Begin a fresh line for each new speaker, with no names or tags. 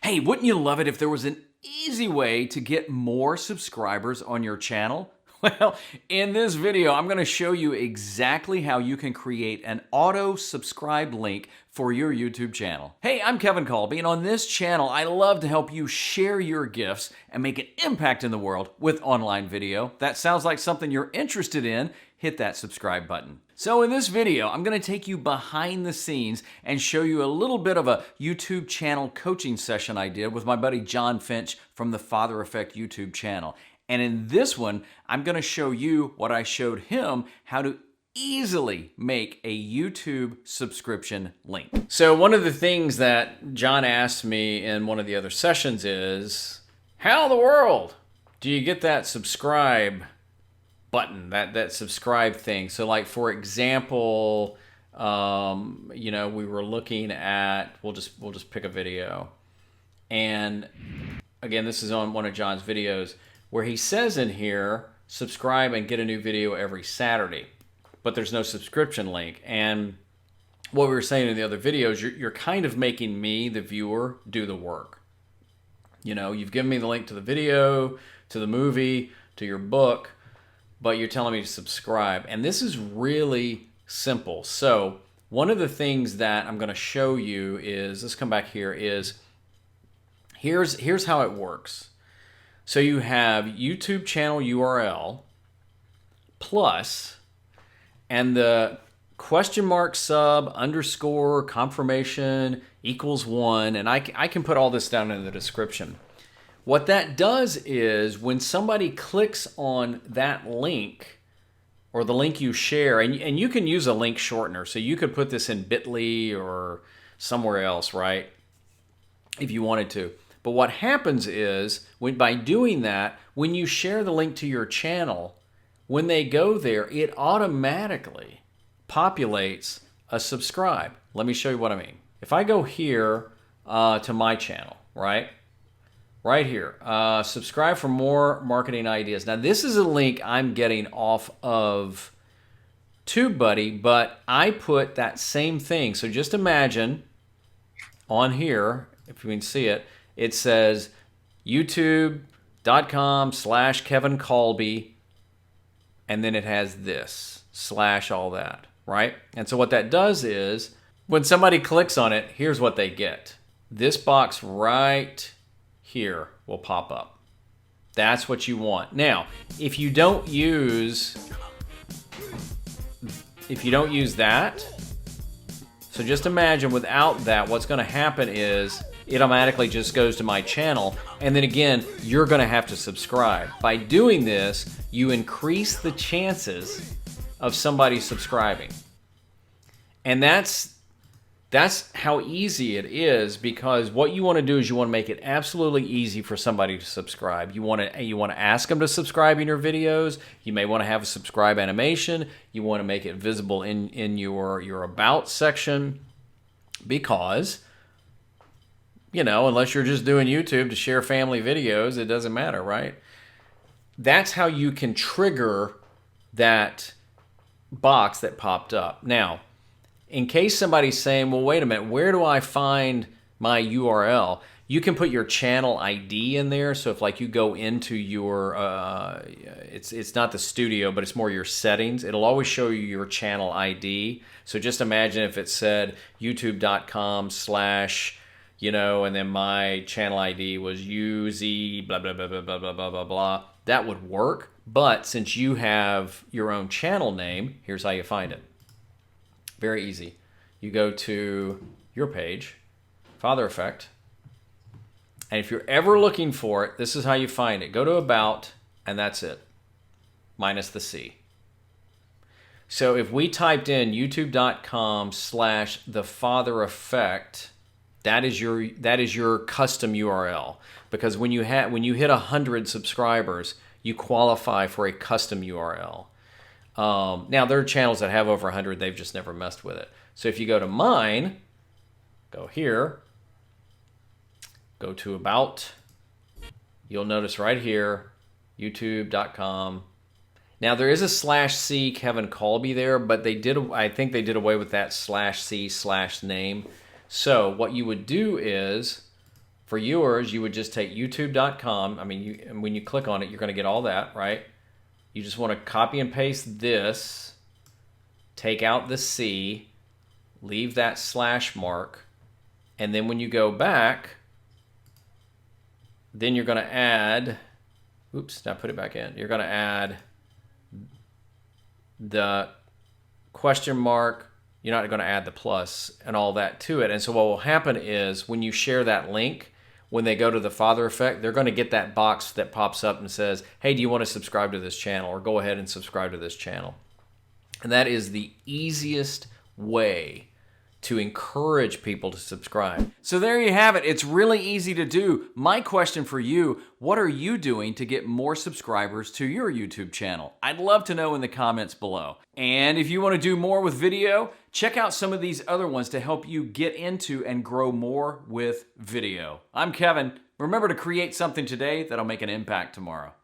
Hey, wouldn't you love it if there was an easy way to get more subscribers on your channel? Well, in this video, I'm going to show you exactly how you can create an auto-subscribe link for your YouTube channel. Hey, I'm Kevin Kolbe, and on this channel, I love to help you share your gifts and make an impact in the world with online video. That sounds like something you're interested in. Hit that subscribe button. So in this video, I'm going to take you behind the scenes and show you a little bit of a YouTube channel coaching session I did with my buddy John Finch from the Father Effect YouTube channel. And in this one, I'm going to show you what I showed him, how to easily make a YouTube subscription link. So one of the things that John asked me in one of the other sessions is, how in the world do you get that subscribe button, that subscribe thing? So like, for example, we were looking at, we'll just pick a video. And again, this is on one of John's videos where he says in here, subscribe and get a new video every Saturday, but there's no subscription link. And what we were saying in the other videos, you're kind of making me, the viewer, do the work. You know, you've given me the link to the video, to the movie, to your book, but you're telling me to subscribe. And this is really simple. So one of the things that I'm going to show you is, let's come back here, is here's how it works. So you have YouTube channel URL plus, and the question mark sub underscore confirmation equals 1, and I can put all this down in the description. What that does is when somebody clicks on that link or the link you share, and you can use a link shortener, so you could put this in bit.ly or somewhere else, right, if you wanted to. But what happens is, by doing that, when you share the link to your channel, when they go there, it automatically populates a subscribe. Let me show you what I mean. If I go here to my channel, right here, subscribe for more marketing ideas. Now, this is a link I'm getting off of TubeBuddy, but I put that same thing. So just imagine on here, if you can see it, it says youtube.com/Kevin Kolbe, and then it has this / all that, right? And so what that does is when somebody clicks on it, here's what they get. This box right here will pop up. That's what you want. Now, if you don't use that, so just imagine without that, what's going to happen is it automatically just goes to my channel, and then again, you're going to have to subscribe. By doing this, you increase the chances of somebody subscribing. And that's how easy it is, because what you want to do is you want to make it absolutely easy for somebody to subscribe. You want to ask them to subscribe in your videos. You may want to have a subscribe animation. You want to make it visible in your about section, because unless you're just doing YouTube to share family videos, it doesn't matter, right? That's how you can trigger that box that popped up. Now, in case somebody's saying, well, wait a minute, where do I find my URL? You can put your channel ID in there. So if like you go into your, it's not the studio, but it's more your settings, it'll always show you your channel ID. So just imagine if it said youtube.com/ and then my channel ID was UZ blah, blah, blah, blah, blah, blah, blah, blah, blah. That would work. But since you have your own channel name, here's how you find it. Very easy. You go to your page, Father Effect, and if you're ever looking for it, this is how you find it. Go to About, and that's it, minus the C. So if we typed in youtube.com/the Father Effect, that is your custom URL, because when you hit 100 subscribers, you qualify for a custom URL. Now there are channels that have over 100; they've just never messed with it. So if you go to mine, go here, go to About, you'll notice right here, youtube.com. Now there is a /C Kevin Kolbe there, but I think they did away with that /C/name. So what you would do is For yours, you would just take youtube.com. I mean, and when you click on it, you're going to get all that, right? You just want to copy and paste this, take out the C, leave that slash mark, and then when you go back, then you're going to add, oops, now put it back in. You're going to add the question mark. You're not going to add the plus and all that to it. And so what will happen is when you share that link, when they go to the Father Effect, they're going to get that box that pops up and says, hey, do you want to subscribe to this channel? Or go ahead and subscribe to this channel. And that is the easiest way to encourage people to subscribe. So there you have it. It's really easy to do. My question for you, what are you doing to get more subscribers to your YouTube channel? I'd love to know in the comments below. And if you want to do more with video, check out some of these other ones to help you get into and grow more with video. I'm Kevin. Remember to create something today that'll make an impact tomorrow.